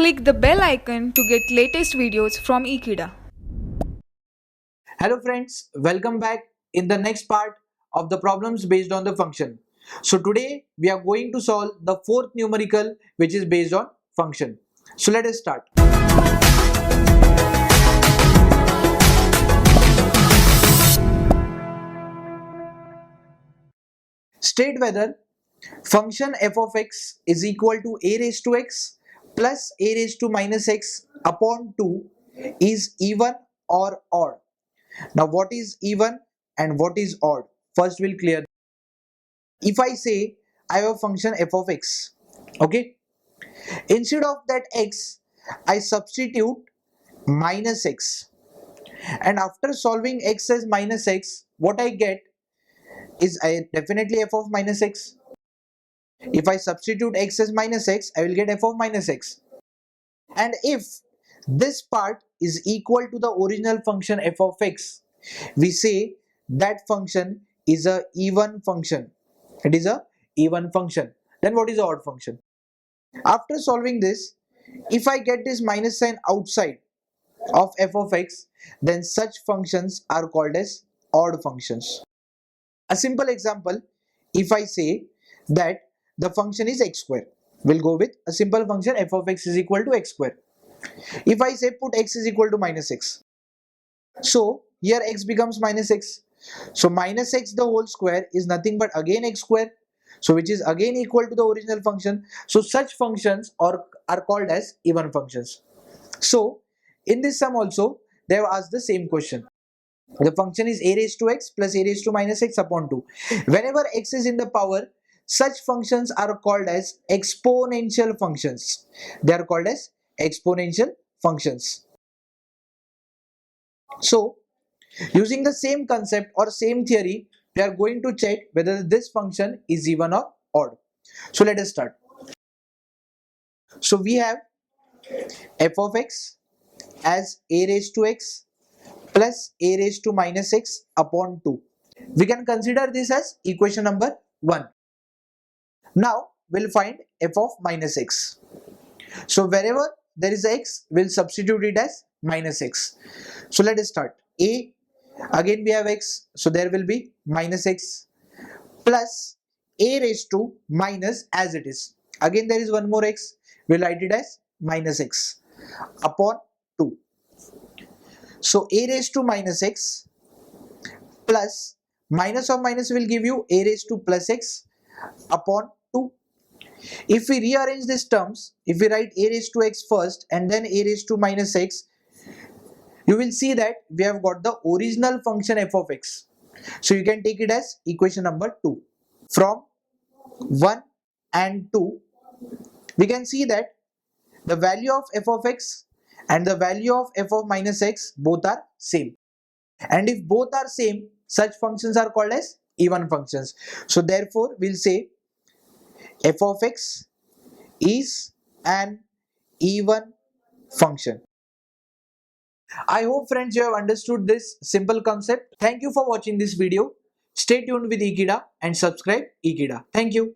Click the bell icon to get latest videos from Ekeeda. Hello friends, welcome back in the next part of the problems based on the function. So today we are going to solve the fourth numerical which is based on function. So let us start. State whether function f of x is equal to a raised to x plus a raised to minus x upon 2 is even or odd. Now what is even and what is odd? First we'll clear. If I say I have a function f of x, okay, instead of that x I substitute minus x, and after solving x as minus x, what I get is definitely f of minus x. If I substitute x as minus x, I will get f of minus x. And if this part is equal to the original function f of x, we say that function is a even function. It is a even function. Then what is the odd function? After solving this, if I get this minus sign outside of f of x, then such functions are called as odd functions. A simple example, if I say that the function is x square, we'll go with a simple function f of x is equal to x square. If I say put x is equal to minus x, so here x becomes minus x. So minus x the whole square is nothing but again x square, so which is again equal to the original function. So such functions are called as even functions. So in this sum also they have asked the same question. The function is a raised to x plus a raised to minus x upon 2. Whenever x is in the power, such functions are called as exponential functions. They are called as exponential functions. So using the same concept or same theory, we are going to check whether this function is even or odd. So let us start. So we have f of x as a raised to x plus a raised to minus x upon 2. We can consider this as equation number 1. Now we'll find f of minus x. So wherever there is x, we'll substitute it as minus x. So let us start. A, again we have x, so there will be minus x plus a raised to minus as it is. Again there is one more x, we'll write it as minus x upon 2. So a raised to minus x plus minus of minus will give you a raised to plus x upon 2. If we rearrange these terms, if we write a raised to x first and then a raised to minus x, you will see that we have got the original function f of x. So you can take it as equation number 2. From 1 and 2, we can see that the value of f of x and the value of f of minus x both are same. And if both are same, such functions are called as even functions. So therefore, we'll say f of x is an even function. I hope friends you have understood this simple concept. Thank you for watching this video. Stay tuned with Ekeeda and subscribe Ekeeda. Thank you.